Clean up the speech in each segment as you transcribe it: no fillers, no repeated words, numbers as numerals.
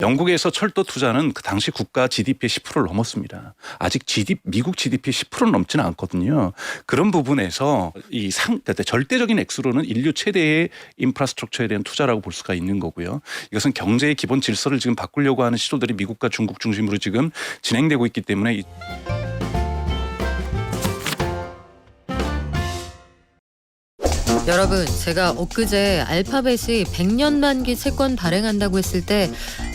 영국에서 철도 투자는 그 당시 국가 GDP의 10%를 넘었습니다. 아직 미국 GDP의 10%는 넘지는 않거든요. 그런 부분에서 그러니까 절대적인 액수로는 인류 최대의 인프라스트럭처에 대한 투자라고 볼 수가 있는 거고요. 이것은 경제의 기본 질서를 지금 바꾸려고 하는 시도들이 미국과 중국 중심으로 지금 진행되고 있기 때문에 여러분, 제가 엊그제 알파벳이 100년 만기 채권 발행한다고 했을 때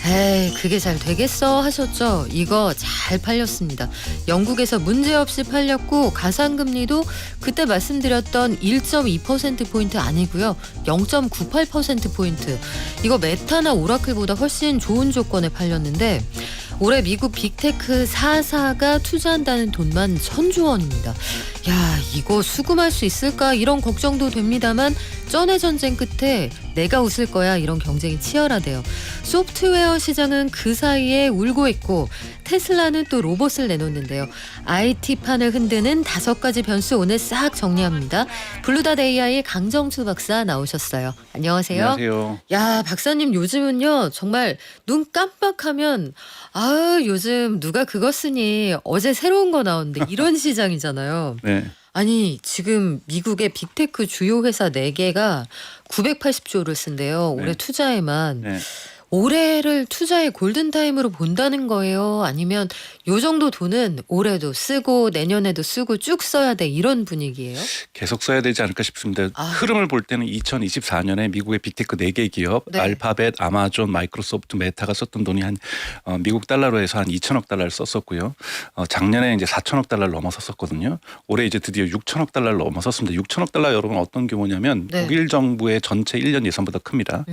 에이, 그게 잘 되겠어 하셨죠? 이거 잘 팔렸습니다. 영국에서 문제없이 팔렸고 가상금리도 그때 말씀드렸던 1.2%포인트 아니고요. 0.98%포인트. 이거 메타나 오라클보다 훨씬 좋은 조건에 팔렸는데 올해 미국 빅테크 4사가 투자한다는 돈만 1,000조 원입니다. 야, 이거 수금할 수 있을까 이런 걱정도 됩니다만 쩐의 전쟁 끝에 내가 웃을 거야 이런 경쟁이 치열하대요. 소프트웨어 시장은 그 사이에 울고 있고 테슬라는 또 로봇을 내놓는데요. IT판을 흔드는 5가지 변수 오늘 싹 정리합니다. 블루닷 AI 강정수 박사 나오셨어요. 안녕하세요. 안녕하세요. 야, 박사님 요즘은요 정말 눈 깜빡하면 요즘 누가 그거 쓰니 어제 새로운 거 나오는데 이런 시장이잖아요. 네. 아니 지금 미국의 빅테크 주요 회사 4개가 980조를 쓴대요. 올해 네. 투자에만. 네. 올해를 투자의 골든타임으로 본다는 거예요? 아니면 요 정도 돈은 올해도 쓰고 내년에도 쓰고 쭉 써야 돼 이런 분위기예요? 계속 써야 되지 않을까 싶습니다. 흐름을 볼 때는 2024년에 미국의 빅테크 4개 기업 네. 알파벳, 아마존, 마이크로소프트, 메타가 썼던 돈이 한 미국 달러로 해서 한 2천억 달러를 썼었고요. 작년에 이제 4천억 달러를 넘어섰었거든요. 올해 이제 드디어 6천억 달러를 넘어섰습니다. 6천억 달러 여러분 어떤 규모냐면 네. 독일 정부의 전체 1년 예산보다 큽니다.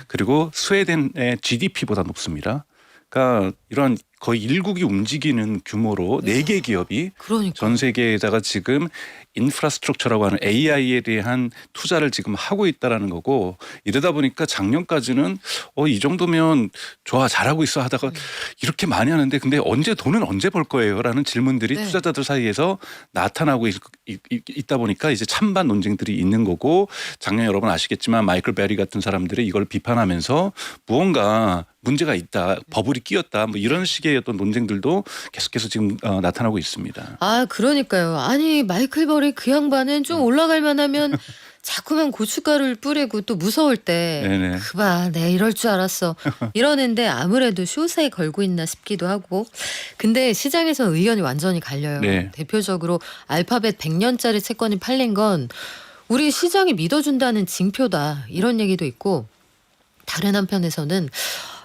그리고 스웨덴의 GDP보다 높습니다. 그러니까 이런 거의 일국이 움직이는 규모로 4개 기업이 그러니까. 전 세계에다가 지금 인프라스트럭처라고 하는 AI에 대한 투자를 지금 하고 있다라는 거고, 이러다 보니까 작년까지는 이 정도면 좋아 잘하고 있어 하다가 이렇게 많이 하는데 근데 돈은 언제 벌 거예요? 라는 질문들이 네. 투자자들 사이에서 나타나고 있다 보니까 이제 찬반 논쟁들이 있는 거고, 작년 여러분 아시겠지만 마이클 베리 같은 사람들이 이걸 비판하면서 무언가 문제가 있다, 버블이 끼었다, 뭐 이런 식의 어떤 논쟁들도 계속해서 지금 나타나고 있습니다. 그러니까요. 아니 마이클 버리 그 양반은 좀 올라갈 만하면 자꾸만 고춧가루를 뿌리고 또 무서울 때 네네. 그봐 내가 이럴 줄 알았어 이러는데 아무래도 쇼세에 걸고 있나 싶기도 하고. 근데 시장에서 의견이 완전히 갈려요. 네. 대표적으로 알파벳 100년짜리 채권이 팔린 건 우리 시장이 믿어준다는 징표다 이런 얘기도 있고, 다른 한편에서는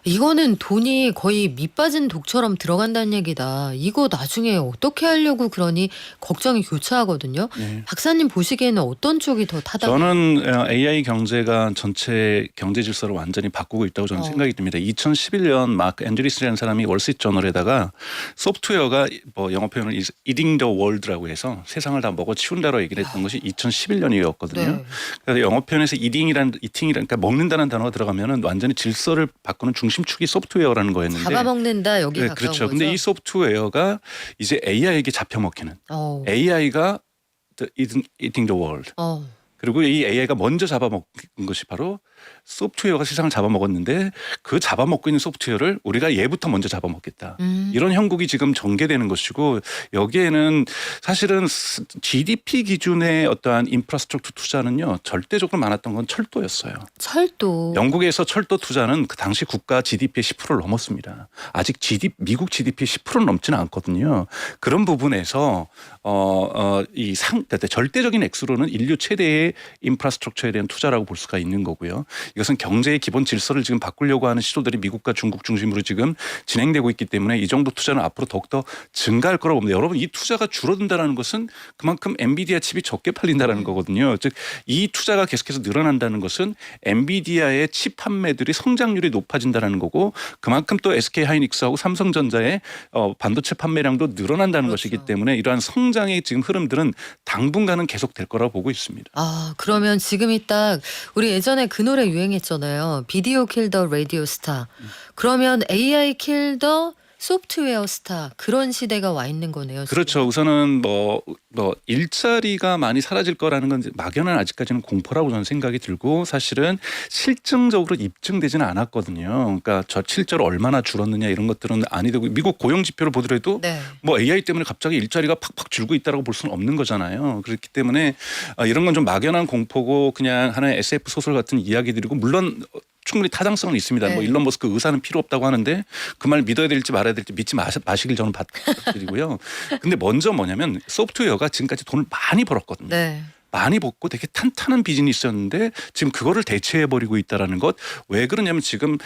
이거는 돈이 거의 밑빠진 독처럼 들어간다는 얘기다. 이거 나중에 어떻게 하려고 그러니 걱정이 교차하거든요. 네. 박사님 보시기에는 어떤 쪽이 더 타당? 저는 AI 경제가 전체 경제 질서를 완전히 바꾸고 있다고 저는 생각이 듭니다. 2011년 마크 앤드리스라는 사람이 월스트리트저널에다가 소프트웨어가 뭐 영어 표현을 eating the world라고 해서 세상을 다 먹어치운다고 얘기를 했던 것이 2011년이었거든요. 네. 그래서 영어 표현에서 eating이란 그러니까 먹는다는 단어가 들어가면은 완전히 질서를 바꾸는 중심축이 소프트웨어라는 거였는데. 잡아먹는다 여기 네, 가까운 그렇죠. 거죠. 근데 이 소프트웨어가 이제 AI에게 잡혀먹히는, AI가 eating the world. 그리고 이 AI가 먼저 잡아먹은 것이 바로 소프트웨어가 세상을 잡아먹었는데 그 잡아먹고 있는 소프트웨어를 우리가 얘부터 먼저 잡아먹겠다. 이런 형국이 지금 전개되는 것이고, 여기에는 사실은 GDP 기준의 어떠한 인프라스트럭처 투자는요 절대적으로 많았던 건 철도였어요. 철도. 영국에서 철도 투자는 그 당시 국가 GDP의 10%를 넘었습니다. 아직 미국 GDP의 10%는 넘지는 않거든요. 그런 부분에서 그러니까 절대적인 액수로는 인류 최대의 인프라스트럭처에 대한 투자라고 볼 수가 있는 거고요. 이것은 경제의 기본 질서를 지금 바꾸려고 하는 시도들이 미국과 중국 중심으로 지금 진행되고 있기 때문에 이 정도 투자는 앞으로 더욱더 증가할 거라고 봅니다. 여러분, 이 투자가 줄어든다는 것은 그만큼 엔비디아 칩이 적게 팔린다는 거거든요. 즉 이 투자가 계속해서 늘어난다는 것은 엔비디아의 칩 판매들이 성장률이 높아진다는 거고, 그만큼 또 SK하이닉스하고 삼성전자의 반도체 판매량도 늘어난다는 것이기 때문에 이러한 성장의 지금 흐름들은 당분간은 계속될 거라고 보고 있습니다. 그러면 지금이 딱 우리 예전에 그 노래 유행했잖아요. 비디오 킬 더 라디오 스타. 그러면 AI 킬 더 소프트웨어 스타 그런 시대가 와 있는 거네요. 지금. 그렇죠. 우선은 뭐 일자리가 많이 사라질 거라는 건 이제 막연한 아직까지는 공포라고 저는 생각이 들고 사실은 실증적으로 입증되지는 않았거든요. 그러니까 저 실제로 얼마나 줄었느냐 이런 것들은 아니 되고 미국 고용 지표를 보더라도 네. 뭐 AI 때문에 갑자기 일자리가 팍팍 줄고 있다라고 볼 수는 없는 거잖아요. 그렇기 때문에 이런 건 좀 막연한 공포고 그냥 하나의 SF 소설 같은 이야기들이고 물론 충분히 타당성은 있습니다. 네. 뭐 일론 머스크 의사는 필요 없다고 하는데 그 말 믿어야 될지 말아야 될지 믿지 마시길 저는 부탁드리고요. 근데 먼저 뭐냐면 소프트웨어가 지금까지 돈을 많이 벌었거든요. 네. 많이 벌고 되게 탄탄한 비즈니스였는데 지금 그거를 대체해버리고 있다라는 것. 왜 그러냐면 지금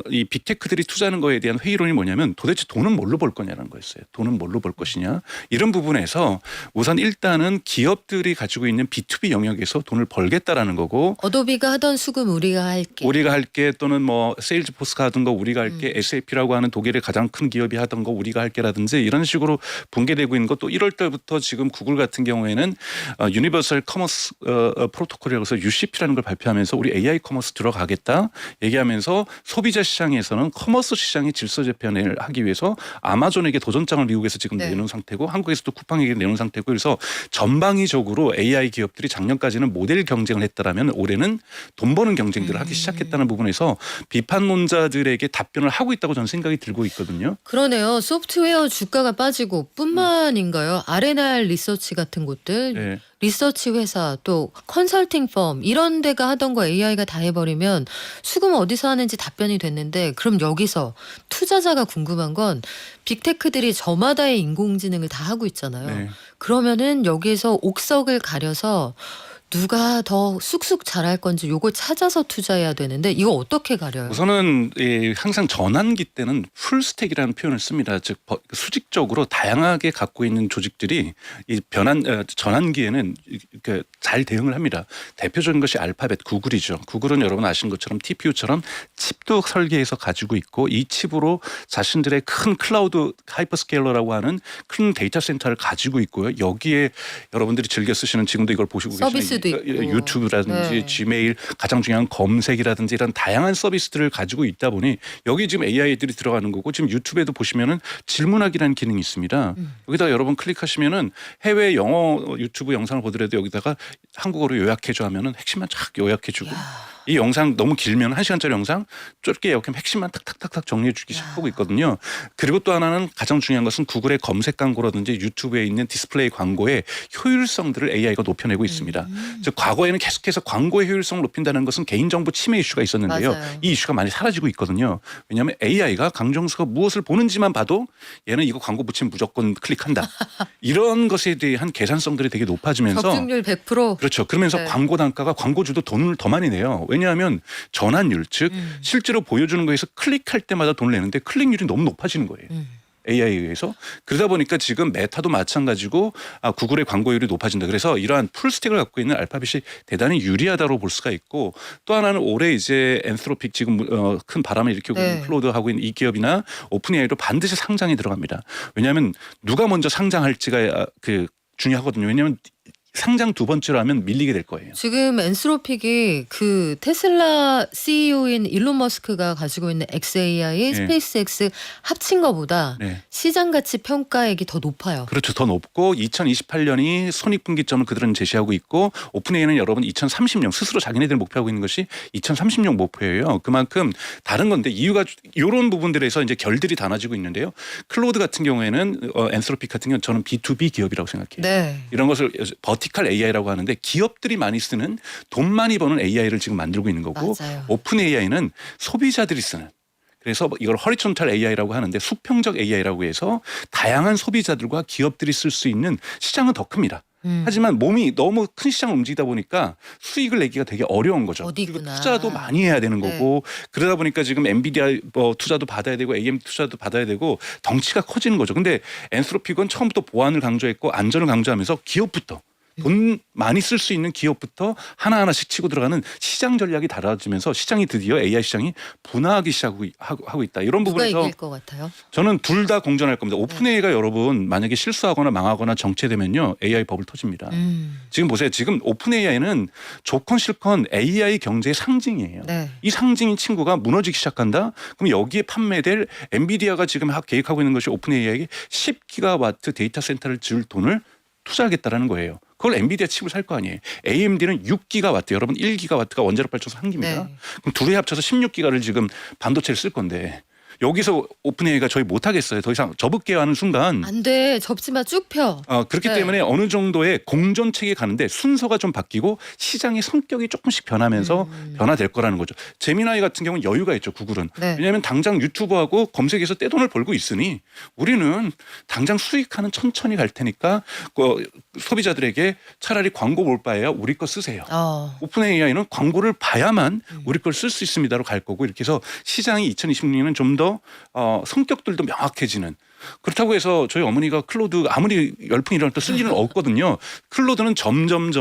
이 빅테크들이 투자하는 거에 대한 회의론이 뭐냐면 도대체 돈은 뭘로 벌 거냐는 거였어요. 돈은 뭘로 벌 것이냐. 이런 부분에서 우선 일단은 기업들이 가지고 있는 B2B 영역에서 돈을 벌겠다라는 거고 어도비가 하던 수금 우리가 할게. 우리가 할게 또는 뭐 세일즈포스가 하던 거 우리가 할게 SAP라고 하는 독일의 가장 큰 기업이 하던 거 우리가 할게라든지 이런 식으로 붕괴되고 있는 것도 1월 달부터 지금 구글 같은 경우에는 유니버설 커머스 프로토콜이라고 해서 UCP라는 걸 발표하면서 우리 AI 커머스 들어가겠다 얘기하면서 소비자 시장에서는 커머스 시장의 질서 재편을 하기 위해서 아마존에게 도전장을 미국에서 지금 네. 내놓은 상태고 한국에서도 쿠팡에게 내놓은 상태고 그래서 전방위적으로 AI 기업들이 작년까지는 모델 경쟁을 했다라면 올해는 돈 버는 경쟁들을 하기 시작했다는 부분에서 비판론자들에게 답변을 하고 있다고 저는 생각이 들고 있거든요. 그러네요. 소프트웨어 주가가 빠지고 뿐만인가요? R&R 리서치 같은 곳들 네. 리서치 회사 또 컨설팅 펌 이런 데가 하던 거 AI가 다 해버리면 수금 어디서 하는지 답변이 됐는데 그럼 여기서 투자자가 궁금한 건 빅테크들이 저마다의 인공지능을 다 하고 있잖아요. 네. 그러면은 여기에서 옥석을 가려서 누가 더 쑥쑥 잘할 건지 요걸 찾아서 투자해야 되는데 이거 어떻게 가려요? 우선은 항상 전환기 때는 풀스택이라는 표현을 씁니다. 즉 수직적으로 다양하게 갖고 있는 조직들이 이 전환기에는 이렇게 잘 대응을 합니다. 대표적인 것이 알파벳 구글이죠. 구글은 여러분 아시는 것처럼 TPU처럼 칩도 설계해서 가지고 있고 이 칩으로 자신들의 큰 클라우드 하이퍼스케일러라고 하는 큰 데이터 센터를 가지고 있고요. 여기에 여러분들이 즐겨 쓰시는 지금도 이걸 보시고 계시는 서비스도 있고. 유튜브라든지 네. 지메일 가장 중요한 검색이라든지 이런 다양한 서비스들을 가지고 있다 보니 여기 지금 AI들이 들어가는 거고 지금 유튜브에도 보시면은 질문하기라는 기능이 있습니다. 여기다가 여러분 클릭하시면은 해외 영어 유튜브 영상을 보더라도 여기다가 한국어로 요약해줘 하면은 핵심만 쫙 요약해주고 이 영상 너무 길면 1시간짜리 영상 짧게 요약하면 핵심만 탁탁탁탁 정리해 주기 시작하고 있거든요. 그리고 또 하나는 가장 중요한 것은 구글의 검색 광고라든지 유튜브에 있는 디스플레이 광고의 효율성들을 AI가 높여내고 있습니다. 즉 과거에는 계속해서 광고의 효율성을 높인다는 것은 개인정보 침해 이슈가 있었는데요. 맞아요. 이 이슈가 많이 사라지고 있거든요. 왜냐하면 AI가 강정수가 무엇을 보는지만 봐도 얘는 이거 광고 붙이면 무조건 클릭한다. 이런 것에 대한 계산성들이 되게 높아지면서 적중률 100%. 그렇죠. 그러면서 네. 광고 단가가 광고주도 돈을 더 많이 내요. 왜냐하면 전환율 즉 실제로 보여주는 거에서 클릭할 때마다 돈을 내는데 클릭률이 너무 높아지는 거예요. AI에 의해서. 그러다 보니까 지금 메타도 마찬가지고 구글의 광고율이 높아진다. 그래서 이러한 풀스택을 갖고 있는 알파벳이 대단히 유리하다고 볼 수가 있고 또 하나는 올해 이제 엔스로픽 지금 큰 바람을 일으키고 있는 네. 클로드하고 있는 이 기업이나 오픈AI로 반드시 상장이 들어갑니다. 왜냐하면 누가 먼저 상장할지가 중요하거든요. 왜냐하면 상장 두 번째로 하면 밀리게 될 거예요. 지금 엔스로픽이 그 테슬라 CEO인 일론 머스크가 가지고 있는 XAI, 네. 스페이스X 합친 거보다 네. 시장 가치 평가액이 더 높아요. 그렇죠. 더 높고 2028년이 손익분기점을 그들은 제시하고 있고 오픈AI는 여러분 2030년 스스로 자기네들 목표하고 있는 것이 2030년 목표예요. 그만큼 다른 건데 이유가 이런 부분들에서 이제 결들이 나눠지고 있는데요. 클로드 같은 경우에는 엔스로픽 같은 경우는 저는 B2B 기업이라고 생각해요. 네. 이런 것을 버티컬 AI라고 하는데 기업들이 많이 쓰는 돈 많이 버는 AI를 지금 만들고 있는 거고 맞아요. 오픈 AI는 소비자들이 쓰는 그래서 이걸 허리촌탈 AI라고 하는데 수평적 AI라고 해서 다양한 소비자들과 기업들이 쓸 수 있는 시장은 더 큽니다. 하지만 몸이 너무 큰 시장을 움직이다 보니까 수익을 내기가 되게 어려운 거죠. 그리고 어디구나. 투자도 많이 해야 되는 네. 거고 그러다 보니까 지금 엔비디아 투자도 받아야 되고 AMD 투자도 받아야 되고 덩치가 커지는 거죠. 근데 엔스로픽은 처음부터 보안을 강조했고 안전을 강조하면서 기업부터 돈 많이 쓸 수 있는 기업부터 하나하나씩 치고 들어가는 시장 전략이 달라지면서 시장이 드디어 AI 시장이 분화하기 시작하고 있다. 이런 누가 부분에서 이길 것 같아요? 저는 둘 다 공존할 겁니다. 오픈AI가 여러분 만약에 실수하거나 망하거나 정체되면요. AI 버블 터집니다. 지금 보세요. 지금 오픈AI는 좋건 싫건 AI 경제의 상징이에요. 네. 이 상징인 친구가 무너지기 시작한다. 그럼 여기에 판매될 엔비디아가 지금 계획하고 있는 것이 오픈AI에게 10기가와트 데이터 센터를 지을 돈을 투자하겠다라는 거예요. 그걸 엔비디아 칩을 살 거 아니에요. AMD는 6기가와트, 여러분 1기가와트가 원자력 발전소 한 기입니다. 네. 그럼 둘이 합쳐서 16기가를 지금 반도체를 쓸 건데 여기서 오픈AI가 저희 못하겠어요. 더 이상 접을게요 하는 순간 안 돼. 접지 마. 쭉 펴. 그렇기 네. 때문에 어느 정도의 공존책에 가는데 순서가 좀 바뀌고 시장의 성격이 조금씩 변하면서 변화될 거라는 거죠. 제미나이 같은 경우는 여유가 있죠. 구글은. 네. 왜냐하면 당장 유튜브하고 검색에서 떼돈을 벌고 있으니 우리는 당장 수익하는 천천히 갈 테니까 소비자들에게 차라리 광고 볼 바에야 우리 거 쓰세요. 오픈AI는 광고를 봐야만 우리 걸 쓸 수 있습니다로 갈 거고 이렇게 해서 시장이 2026년은 좀 더 성격들도 명확해지는 그렇다고 해서 저희 어머니가 클로드 아무리 열풍이 일어날 때 쓸 일은 없거든요. 클로드는 점점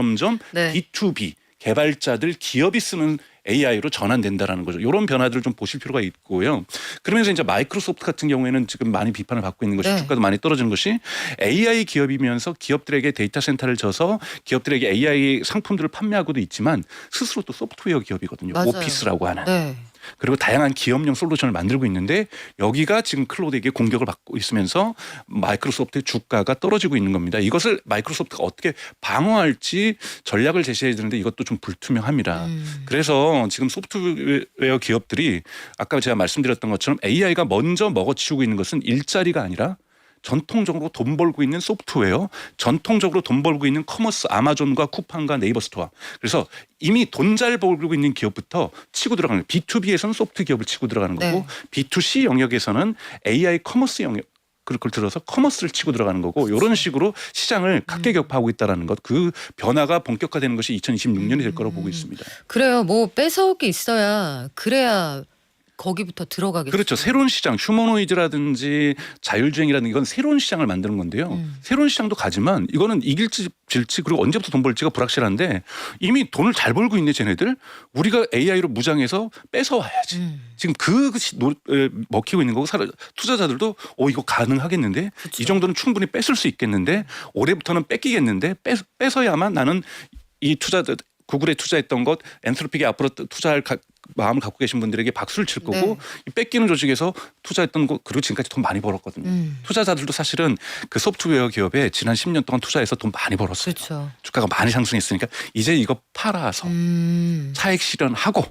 네. B2B 개발자들 기업이 쓰는 AI로 전환된다라는 거죠. 이런 변화들을 좀 보실 필요가 있고요. 그러면서 이제 마이크로소프트 같은 경우에는 지금 많이 비판을 받고 있는 것이 네. 주가도 많이 떨어지는 것이 AI 기업이면서 기업들에게 데이터 센터를 져서 기업들에게 AI 상품들을 판매하고도 있지만 스스로 또 소프트웨어 기업이거든요. 맞아요. 오피스라고 하는. 네. 그리고 다양한 기업용 솔루션을 만들고 있는데 여기가 지금 클로드에게 공격을 받고 있으면서 마이크로소프트의 주가가 떨어지고 있는 겁니다. 이것을 마이크로소프트가 어떻게 방어할지 전략을 제시해야 되는데 이것도 좀 불투명합니다. 그래서 지금 소프트웨어 기업들이 아까 제가 말씀드렸던 것처럼 AI가 먼저 먹어치우고 있는 것은 일자리가 아니라 전통적으로 돈 벌고 있는 소프트웨어, 전통적으로 돈 벌고 있는 커머스, 아마존과 쿠팡과 네이버 스토어. 그래서 이미 돈 잘 벌고 있는 기업부터 치고 들어가는 거예요. B2B에서는 소프트 기업을 치고 들어가는 거고 네. B2C 영역에서는 AI 커머스 영역 그걸 들어서 커머스를 치고 들어가는 거고 이런 식으로 시장을 각계격파하고 있다는 것. 그 변화가 본격화되는 것이 2026년이 될 거라고 보고 있습니다. 그래요. 뭐 뺏어올 게 있어야 그래야 거기부터 들어가겠죠. 그렇죠. 새로운 시장, 휴머노이드라든지 자율주행이라든지 이건 새로운 시장을 만드는 건데요. 새로운 시장도 가지만 이거는 이길지 질지 그리고 언제부터 돈 벌지가 불확실한데 이미 돈을 잘 벌고 있네 쟤네들. 우리가 AI로 무장해서 뺏어와야지. 지금 먹히고 있는 거고 투자자들도 이거 가능하겠는데 그렇죠. 이 정도는 충분히 뺏을 수 있겠는데 올해부터는 뺏기겠는데 뺏어야만 나는 이 투자들 구글에 투자했던 것 엔트로픽에 앞으로 투자할 마음을 갖고 계신 분들에게 박수를 칠 거고 네. 이 뺏기는 조직에서 투자했던 거 그리고 지금까지 돈 많이 벌었거든요. 투자자들도 사실은 그 소프트웨어 기업에 지난 10년 동안 투자해서 돈 많이 벌었어요. 그렇죠. 주가가 많이 상승했으니까 이제 이거 팔아서 차익 실현하고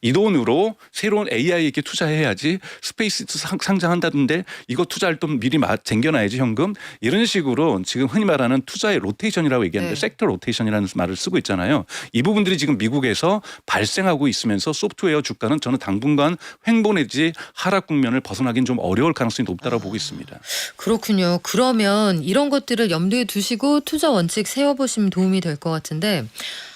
이 돈으로 새로운 AI에게 투자해야지 스페이스 상장한다던데 이거 투자할 돈 미리 쟁겨놔야지 현금 이런 식으로 지금 흔히 말하는 투자의 로테이션이라고 얘기하는데 네. 섹터 로테이션이라는 말을 쓰고 있잖아요. 이 부분들이 지금 미국에서 발생하고 있으면서 소프트웨어 주가는 저는 당분간 횡보 내지 하락 국면을 벗어나긴 좀 어려울 가능성이 높다고 보고 있습니다. 그렇군요. 그러면 이런 것들을 염두에 두시고 투자 원칙 세워보시면 도움이 될 것 같은데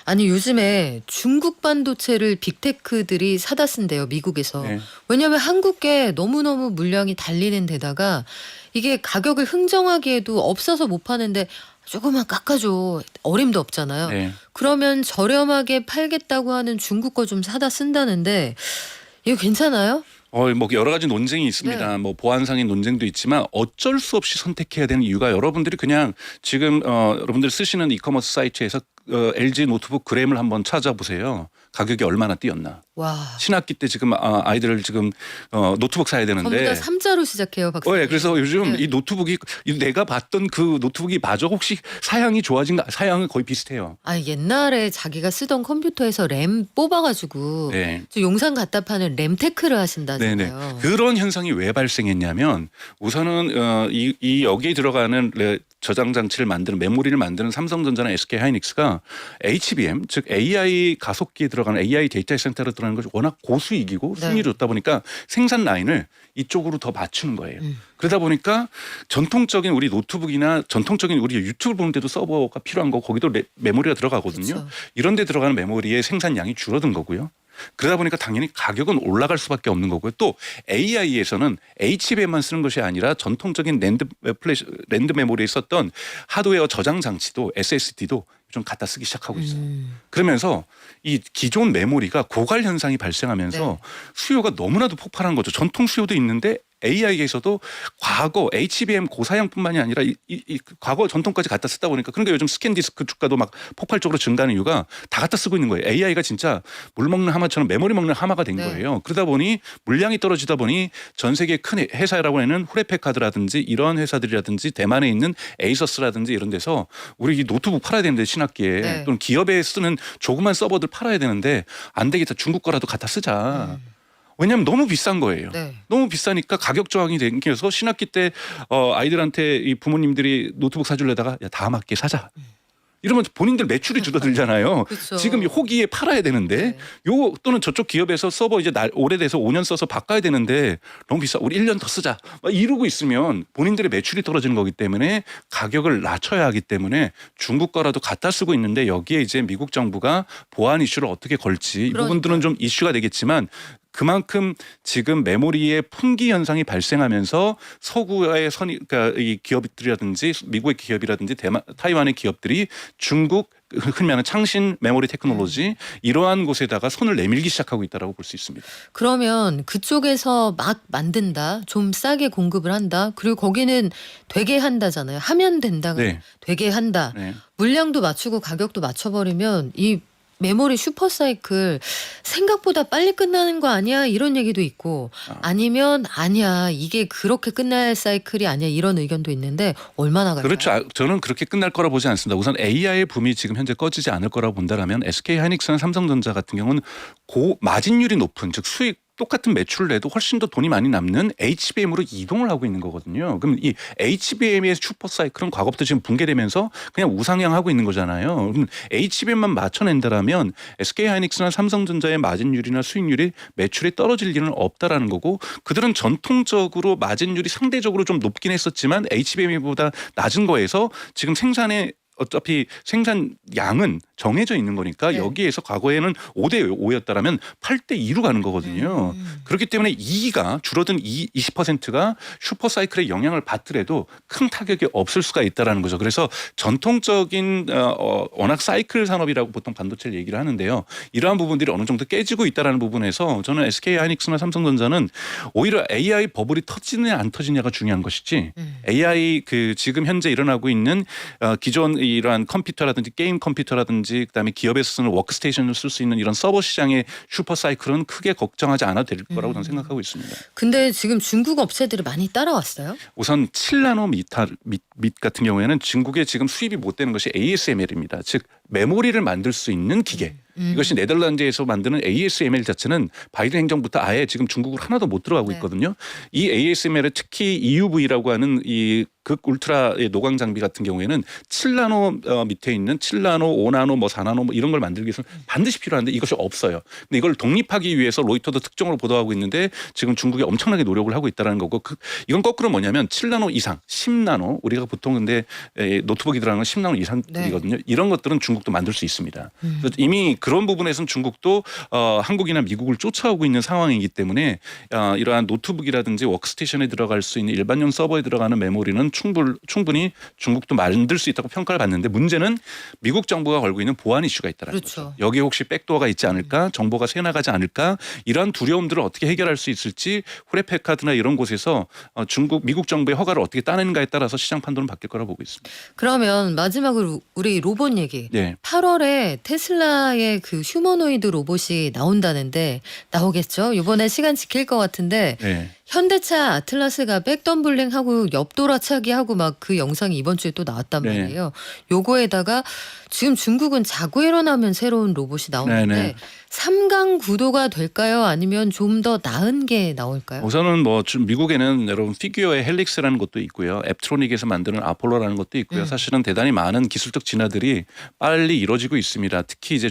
아니 요즘에 중국 반도체를 빅테크들이 사다 쓴대요. 미국에서. 네. 왜냐하면 한국에 너무너무 물량이 달리는 데다가 이게 가격을 흥정하기에도 없어서 못 파는데 조금만 깎아줘. 어림도 없잖아요. 네. 그러면 저렴하게 팔겠다고 하는 중국 거 좀 사다 쓴다는데 이거 괜찮아요? 뭐 여러 가지 논쟁이 있습니다. 네. 뭐 보안상의 논쟁도 있지만 어쩔 수 없이 선택해야 되는 이유가 여러분들이 그냥 지금 여러분들 쓰시는 이커머스 사이트에서 LG 노트북 그램을 한번 찾아보세요. 가격이 얼마나 뛰었나. 와. 신학기 때 지금 아이들을 지금 노트북 사야 전부 되는데. 다 3자로 시작해요, 박사님. 네, 그래서 요즘 네. 이 노트북이 내가 봤던 그 노트북이 마저 혹시 사양이 좋아진가? 사양은 거의 비슷해요. 아 옛날에 자기가 쓰던 컴퓨터에서 램 뽑아가지고 네. 저 용산 갖다 파는 램테크를 하신다잖아요. 네네. 그런 현상이 왜 발생했냐면 우선은 이 여기에 들어가는 저장 장치를 만드는 메모리를 만드는 삼성전자나 SK 하이닉스가 HBM 즉 AI 가속기에 들어가는 AI 데이터 센터로 들어가는 것이 워낙 고수익이고 네. 수익이 좋다 보니까 생산 라인을 이쪽으로 더 맞추는 거예요. 그러다 보니까 전통적인 우리 노트북이나 전통적인 우리 유튜브 보는데도 서버가 필요한 거 거기도 메모리가 들어가거든요. 그렇죠. 이런 데 들어가는 메모리의 생산량이 줄어든 거고요. 그러다 보니까 당연히 가격은 올라갈 수밖에 없는 거고요. 또 AI에서는 HBM만 쓰는 것이 아니라 전통적인 랜드 메모리에 썼던 하드웨어 저장 장치도 SSD도 좀 갖다 쓰기 시작하고 있어요. 그러면서 이 기존 메모리가 고갈 현상이 발생하면서 네. 수요가 너무나도 폭발한 거죠. 전통 수요도 있는데 AI에서도 과거 HBM 고사양뿐만이 아니라 이 과거 전통까지 갖다 쓰다 보니까 그러니까 요즘 스캔디스크 주가도 막 폭발적으로 증가하는 이유가 다 갖다 쓰고 있는 거예요. AI가 진짜 물 먹는 하마처럼 메모리 먹는 하마가 된 네. 거예요. 그러다 보니 물량이 떨어지다 보니 전 세계 큰 회사라고 하는 후레페카드라든지 이런 회사들이라든지 대만에 있는 에이서스라든지 이런 데서 우리 이 노트북 팔아야 되는데 신학기에 네. 또는 기업에 쓰는 조그만 서버들 팔아야 되는데 안 되겠다. 중국 거라도 갖다 쓰자. 왜냐하면 너무 비싼 거예요. 네. 너무 비싸니까 가격 저항이 생겨서 신학기 때 아이들한테 이 부모님들이 노트북 사주려다가 야 다음 학기에 사자. 이러면 본인들 매출이 줄어들잖아요. 그렇죠. 지금 이 호기에 팔아야 되는데 네. 요 또는 저쪽 기업에서 서버 이제 오래돼서 5년 써서 바꿔야 되는데 너무 비싸. 우리 1년 더 쓰자. 막 이러고 있으면 본인들의 매출이 떨어지는 거기 때문에 가격을 낮춰야 하기 때문에 중국 거라도 갖다 쓰고 있는데 여기에 이제 미국 정부가 보안 이슈를 어떻게 걸지 이 부분들은 좀 이슈가 되겠지만 그만큼 지금 메모리의 품귀 현상이 발생하면서 서구의 그러니까 이 기업들이라든지 미국의 기업이라든지 타이완의 기업들이 중국 흔히 말하는 창신 메모리 테크놀로지 이러한 곳에다가 손을 내밀기 시작하고 있다라고 볼 수 있습니다. 그러면 그쪽에서 막 만든다, 좀 싸게 공급을 한다, 그리고 거기는 되게 한다잖아요. 하면 된다가 네. 되게 한다. 네. 물량도 맞추고 가격도 맞춰버리면 이 메모리 슈퍼사이클 생각보다 빨리 끝나는 거 아니야? 이런 얘기도 있고 아니면 아니야 이게 그렇게 끝날 사이클이 아니야 이런 의견도 있는데 얼마나 갈까요? 그렇죠. 저는 그렇게 끝날 거라 보지 않습니다. 우선 AI의 붐이 지금 현재 꺼지지 않을 거라고 본다라면 SK하이닉스나 삼성전자 같은 경우는 마진율이 높은 즉 수익 똑같은 매출을 내도 훨씬 더 돈이 많이 남는 HBM으로 이동을 하고 있는 거거든요. 그럼 이 HBM의 슈퍼사이클은 과거부터 지금 붕괴되면서 그냥 우상향하고 있는 거잖아요. 그럼 HBM만 맞춰낸다라면 SK하이닉스나 삼성전자의 마진율이나 수익률이 매출이 떨어질 일은 없다라는 거고 그들은 전통적으로 마진율이 상대적으로 좀 높긴 했었지만 HBM보다 낮은 거에서 지금 어차피 생산 양은 정해져 있는 거니까 네. 여기에서 과거에는 5대 5였다라면 8대 2로 가는 거거든요. 그렇기 때문에 2가 줄어든 20%가 슈퍼사이클의 영향을 받더라도 큰 타격이 없을 수가 있다라는 거죠. 그래서 전통적인 워낙 사이클 산업이라고 보통 반도체를 얘기를 하는데요. 이러한 부분들이 어느 정도 깨지고 있다라는 부분에서 저는 SK하이닉스나 삼성전자는 오히려 AI 버블이 터지느냐 안 터지느냐가 중요한 것이지 AI 지금 현재 일어나고 있는 기존 이러한 컴퓨터라든지 게임 컴퓨터라든지 그다음에 기업에서 쓰는 워크스테이션을 쓸 수 있는 이런 서버 시장의 슈퍼사이클은 크게 걱정하지 않아도 될 거라고 저는 생각하고 있습니다. 근데 지금 중국 업체들이 많이 따라왔어요? 우선 7나노 밑 같은 경우에는 중국에 지금 수입이 못 되는 것이 ASML입니다. 즉 메모리를 만들 수 있는 기계. 이것이 네덜란드에서 만드는 ASML 자체는 바이든 행정부터 아예 지금 중국으로 하나도 못 들어가고 있거든요. 이 ASML을 특히 EUV라고 하는 이 극 울트라의 노광 장비 같은 경우에는 7나노 밑에 있는 7나노, 5나노, 뭐 4나노 뭐 이런 걸 만들기 위해서는 반드시 필요한데 이것이 없어요. 근데 이걸 독립하기 위해서 로이터도 특정으로 보도하고 있는데 지금 중국이 엄청나게 노력을 하고 있다는 거고 이건 거꾸로 뭐냐면 7나노 이상, 10나노 우리가 보통 근데 노트북이 들어가는 건 10나노 이상이거든요. 네. 이런 것들은 중국도 만들 수 있습니다. 그래서 이미 그런 부분에서는 중국도 한국이나 미국을 쫓아오고 있는 상황이기 때문에 이러한 노트북이라든지 워크스테이션에 들어갈 수 있는 일반용 서버에 들어가는 메모리는 충분히 중국도 만들 수 있다고 평가를 받는데 문제는 미국 정부가 걸고 있는 보안 이슈가 있다는 그렇죠. 거죠. 여기에 혹시 백도어가 있지 않을까? 정보가 새나가지 않을까? 이러한 두려움들을 어떻게 해결할 수 있을지 후레페카드나 이런 곳에서 미국 정부의 허가를 어떻게 따내는가에 따라서 시장 판도는 바뀔 거라고 보고 있습니다. 그러면 마지막으로 우리 로봇 얘기. 네. 8월에 테슬라의 그 휴머노이드 로봇이 나온다는데 나오겠죠? 이번에 시간 지킬 것 같은데 네. 현대차 아틀라스가 백덤블링하고 옆돌아차기하고 막 그 영상이 이번 주에 또 나왔단 네. 말이에요. 요거에다가 지금 중국은 자고 일어나면 새로운 로봇이 나오는데 네, 네. 3강 구도가 될까요? 아니면 좀 더 나은 게 나올까요? 우선은 미국에는 여러분 피규어의 헬릭스라는 것도 있고요. 앱트로닉에서 만드는 아폴로라는 것도 있고요. 사실은 대단히 많은 기술적 진화들이 빨리 이루어지고 있습니다. 특히 이제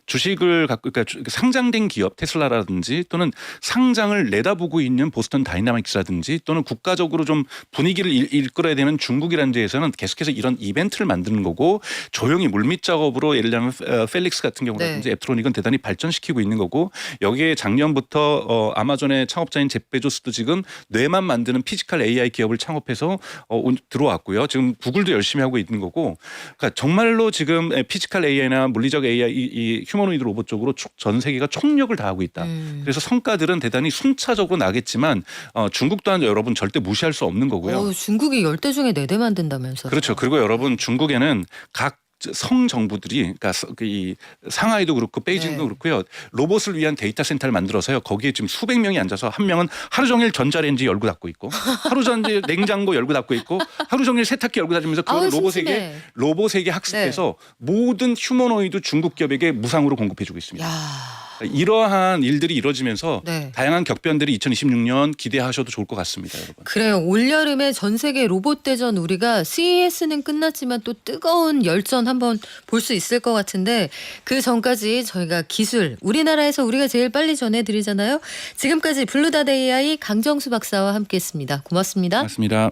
주식을 갖고 그러니까 상장된 기업 테슬라라든지 또는 상장을 내다보고 있는 보스턴 다이나믹스라든지 또는 국가적으로 좀 분위기를 이끌어야 되는 중국이라는 데에서는 계속해서 이런 이벤트를 만드는 거고 조용히 물밑 작업으로 예를 들면 펠릭스 같은 경우라든지 네. 앱트로닉은 대단히 발전시키고 있는 거고 여기에 작년부터 아마존의 창업자인 잽 베조스도 지금 뇌만 만드는 피지컬 AI 기업을 창업해서 들어왔고요. 지금 구글도 열심히 하고 있는 거고 그러니까 정말로 지금 피지컬 AI나 물리적 AI 이 휴머노이드 로봇 쪽으로 전 세계가 총력을 다하고 있다. 그래서 성과들은 대단히 순차적으로 나겠지만 중국 또한 여러분 절대 무시할 수 없는 거고요. 중국이 10대 중에 4대 만든다면서요. 그렇죠. 그리고 여러분 중국에는 각 성 정부들이 그러니까 이 상하이도 그렇고 베이징도 네. 그렇고요. 로봇을 위한 데이터 센터를 만들어서요. 거기에 지금 수백 명이 앉아서 한 명은 하루 종일 전자레인지 열고 닫고 있고 하루 종일 냉장고 열고 닫고 있고 하루 종일 세탁기 열고 닫으면서 그걸 심심해. 로봇에게 학습해서 모든 휴머노이드 중국 기업에게 무상으로 공급해주고 있습니다. 야. 이러한 일들이 이루어지면서 네. 다양한 격변들이 2026년 기대하셔도 좋을 것 같습니다, 여러분. 그래요. 올여름에 전 세계 로봇 대전 우리가 CES는 끝났지만 또 뜨거운 열전 한번 볼 수 있을 것 같은데 그 전까지 저희가 기술 우리나라에서 우리가 제일 빨리 전해드리잖아요. 지금까지 블루닷 AI 강정수 박사와 함께했습니다. 고맙습니다. 고맙습니다.